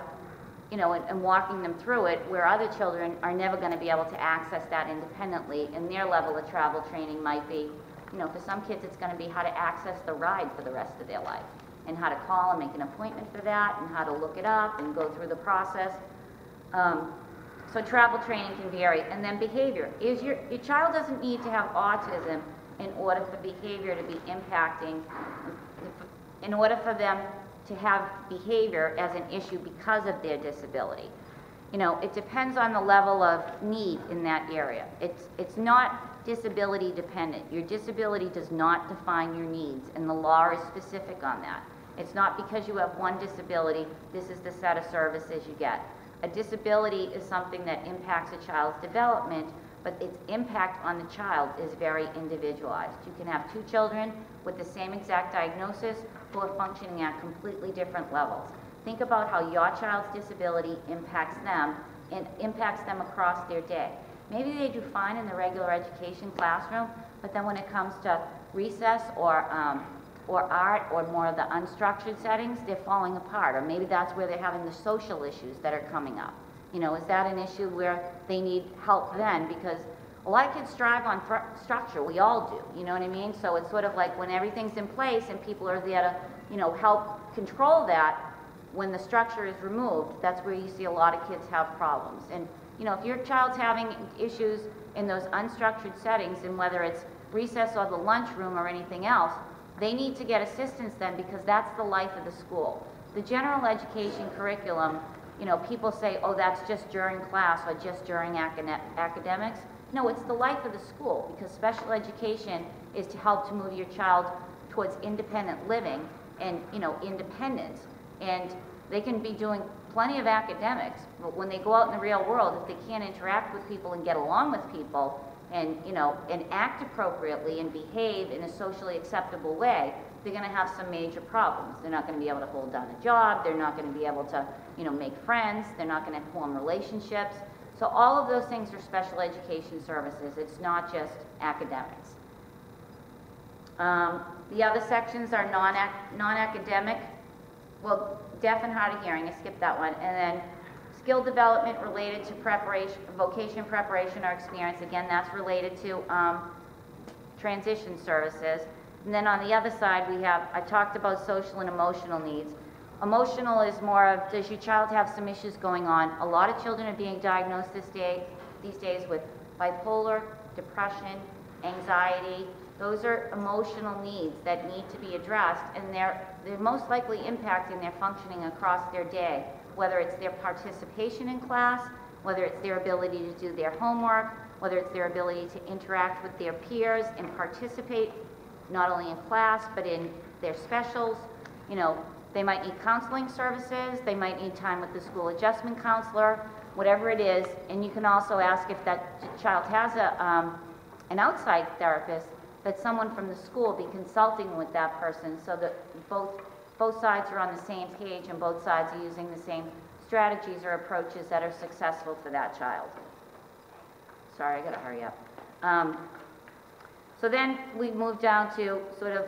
you know, and walking them through it, where other children are never going to be able to access that independently, and their level of travel training might be, you know, for some kids it's going to be how to access the ride for the rest of their life, and how to call and make an appointment for that, and how to look it up and go through the process. So travel training can vary. And then behavior. Your child doesn't need to have autism in order for behavior to be impacting, in order for them to have behavior as an issue because of their disability. You know, it depends on the level of need in that area. It's not disability dependent. Your disability does not define your needs, and the law is specific on that. It's not because you have one disability, this is the set of services you get. A disability is something that impacts a child's development, but its impact on the child is very individualized. You can have two children with the same exact diagnosis who are functioning at completely different levels. Think about how your child's disability impacts them and impacts them across their day. Maybe they do fine in the regular education classroom, but then when it comes to recess or art or more of the unstructured settings, they're falling apart. Or maybe that's where they're having the social issues that are coming up. You know, is that an issue where they need help then? Because a lot of kids thrive on structure. We all do, you know what I mean? So it's sort of like when everything's in place and people are there to, you know, help control that, when the structure is removed, that's where you see a lot of kids have problems. And, you know, if your child's having issues in those unstructured settings, and whether it's recess or the lunchroom or anything else, they need to get assistance then, because that's the life of the school. The general education curriculum, you know, people say, oh, that's just during class or just during academics. No, it's the life of the school, because special education is to help to move your child towards independent living and, you know, independence. And they can be doing plenty of academics, but when they go out in the real world, if they can't interact with people and get along with people, and, you know, and act appropriately and behave in a socially acceptable way, they're going to have some major problems. They're not going to be able to hold down a job. They're not going to be able to, you know, make friends. They're not going to form relationships. So all of those things are special education services. It's not just academics. The other sections are non-academic. Well, deaf and hard of hearing, I skipped that one. And then skill development related to preparation, vocation preparation or experience. Again, that's related to transition services. And then on the other side, we have, I talked about social and emotional needs. Emotional is more of, does your child have some issues going on? A lot of children are being diagnosed these days with bipolar, depression, anxiety. Those are emotional needs that need to be addressed, and they're most likely impacting their functioning across their day, whether it's their participation in class, whether it's their ability to do their homework, whether it's their ability to interact with their peers and participate not only in class but in their specials. You know, they might need counseling services, they might need time with the school adjustment counselor, whatever it is. And you can also ask if that child has an outside therapist, that someone from the school be consulting with that person so that both sides are on the same page and both sides are using the same strategies or approaches that are successful for that child. Sorry, I gotta hurry up. So then we move down to sort of,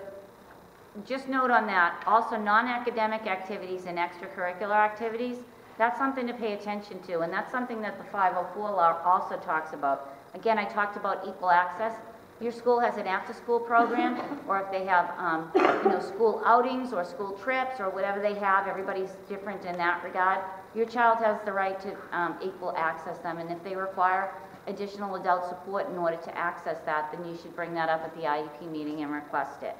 just note on that, also non-academic activities and extracurricular activities. That's something to pay attention to, and that's something that the 504 law also talks about. Again, I talked about equal access. Your school has an after-school program, or if they have, you know, school outings or school trips or whatever they have, everybody's different in that regard. Your child has the right to equal access them, and if they require additional adult support in order to access that, then you should bring that up at the IEP meeting and request it.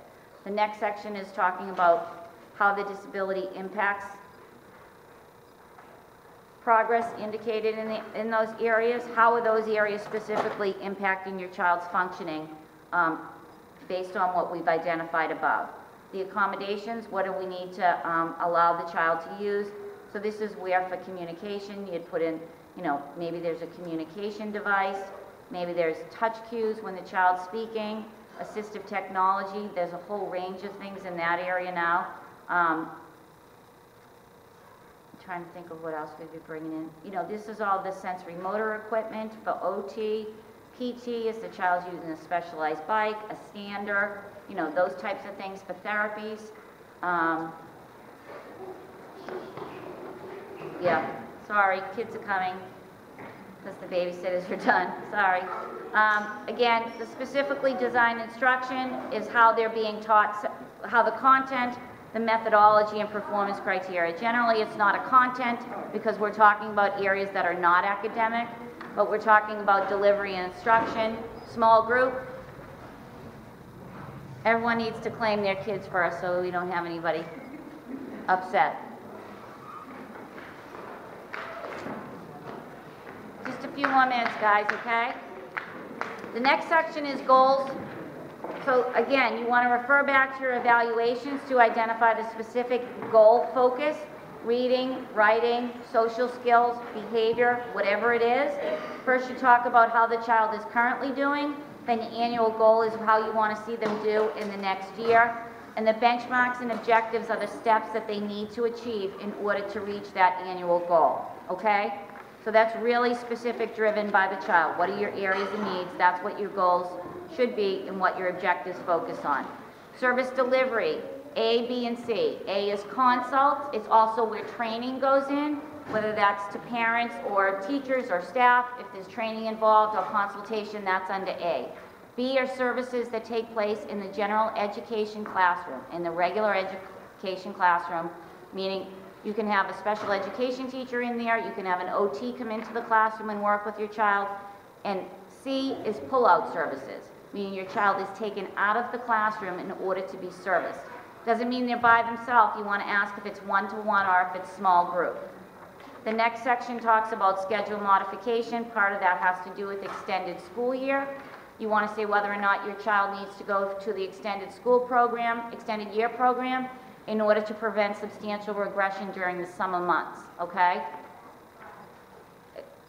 The next section is talking about how the disability impacts progress indicated in those areas. How are those areas specifically impacting your child's functioning based on what we've identified above? The accommodations, what do we need to allow the child to use? So this is where for communication you'd put in, you know, maybe there's a communication device, maybe there's touch cues when the child's speaking, assistive technology. There's a whole range of things in that area now. I'm trying to think of what else we'd be bringing in. You know, this is all the sensory motor equipment for OT. PT is the child's using a specialized bike, a stander, you know, those types of things for therapies. Yeah, sorry, kids are coming because the babysitters are done, sorry. Again, the specifically designed instruction is how they're being taught, how the content, the methodology and performance criteria. Generally, it's not a content because we're talking about areas that are not academic, but we're talking about delivery and instruction, small group. Everyone needs to claim their kids first so we don't have anybody upset. Just a few more minutes, guys, okay? The next section is goals. So again, you want to refer back to your evaluations to identify the specific goal focus, reading, writing, social skills, behavior, whatever it is. First you talk about how the child is currently doing, then the annual goal is how you want to see them do in the next year, and the benchmarks and objectives are the steps that they need to achieve in order to reach that annual goal, okay? So that's really specific, driven by the child. What are your areas of needs? That's what your goals should be and what your objectives focus on. Service delivery, A, B, and C. A is consult. It's also where training goes in, whether that's to parents or teachers or staff. If there's training involved or consultation, that's under A. B are services that take place in the general education classroom, in the regular education classroom, meaning you can have a special education teacher in there, you can have an OT come into the classroom and work with your child, and C is pull-out services, meaning your child is taken out of the classroom in order to be serviced. Doesn't mean they're by themselves. You want to ask if it's one-to-one or if it's small group. The next section talks about schedule modification. Part of that has to do with extended school year. You want to say whether or not your child needs to go to the extended school program, extended year program, in order to prevent substantial regression during the summer months, okay?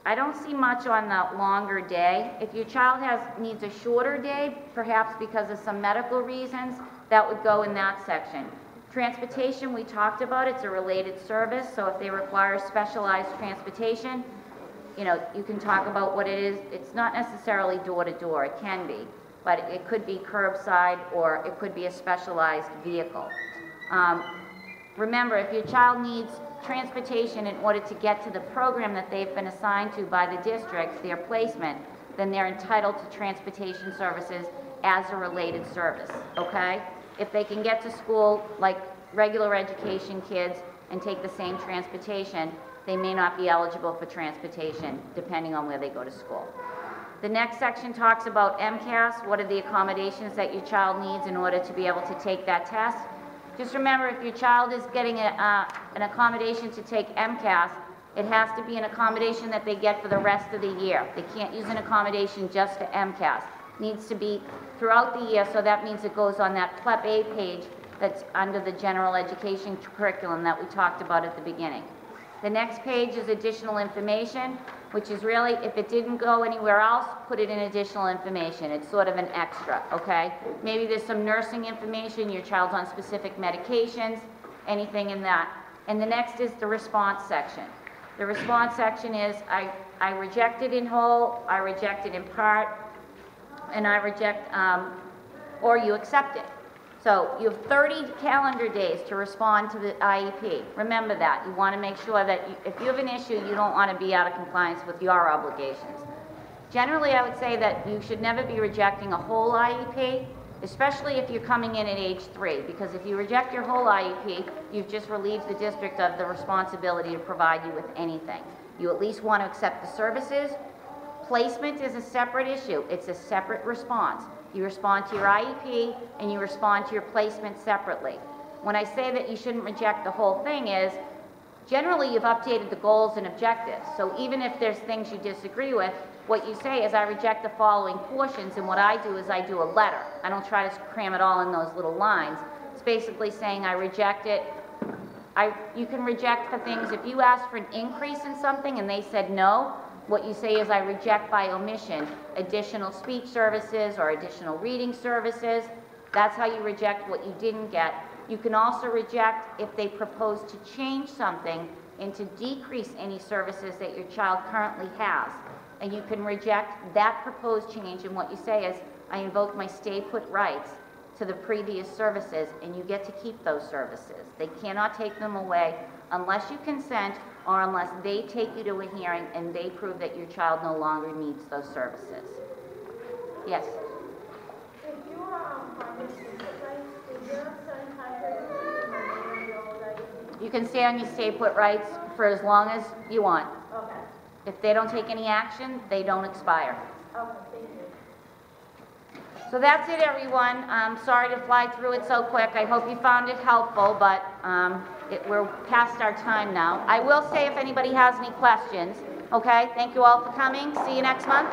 I don't see much on the longer day. If your child needs a shorter day, perhaps because of some medical reasons, that would go in that section. Transportation, we talked about, it's a related service, so if they require specialized transportation, you know, you can talk about what it is. It's not necessarily door to door, it can be, but it could be curbside or it could be a specialized vehicle. Remember, if your child needs transportation in order to get to the program that they've been assigned to by the district, their placement, then they're entitled to transportation services as a related service, okay? If they can get to school like regular education kids and take the same transportation, they may not be eligible for transportation depending on where they go to school. The next section talks about MCAS. What are the accommodations that your child needs in order to be able to take that test? Just remember, if your child is getting an accommodation to take MCAS, it has to be an accommodation that they get for the rest of the year. They can't use an accommodation just for MCAS. It needs to be throughout the year, so that means it goes on that PLEP A page that's under the general education curriculum that we talked about at the beginning. The next page is additional information, which is really, if it didn't go anywhere else, put it in additional information. It's sort of an extra, okay? Maybe there's some nursing information, your child's on specific medications, anything in that. And the next is the response section. The response section is, I reject it in whole, I reject it in part, and I reject, or you accept it. So you have 30 calendar days to respond to the IEP. Remember that. You want to make sure that if you have an issue, you don't want to be out of compliance with your obligations. Generally, I would say that you should never be rejecting a whole IEP, especially if you're coming in at age 3, because if you reject your whole IEP, you've just relieved the district of the responsibility to provide you with anything. You at least want to accept the services. Placement is a separate issue. It's a separate response. You respond to your IEP and you respond to your placement separately. When I say that you shouldn't reject the whole thing is, generally you've updated the goals and objectives. So even if there's things you disagree with, what you say is I reject the following portions, and what I do is I do a letter. I don't try to cram it all in those little lines. It's basically saying I reject it. You can reject for things, if you ask for an increase in something and they said no, what you say is I reject by omission additional speech services or additional reading services. That's how you reject what you didn't get. You can also reject if they propose to change something and to decrease any services that your child currently has. And you can reject that proposed change, and what you say is I invoke my stay put rights to the previous services, and you get to keep those services. They cannot take them away unless you consent or unless they take you to a hearing and they prove that your child no longer needs those services. Yes? If you are on this, is there a certain time period your old IEP? You can stay on your stay put rights for as long as you want. Okay. If they don't take any action, they don't expire. Okay, thank you. So that's it, everyone. I'm sorry to fly through it so quick. I hope you found it helpful, but we're past our time now. I will say if anybody has any questions, okay? Thank you all for coming. See you next month.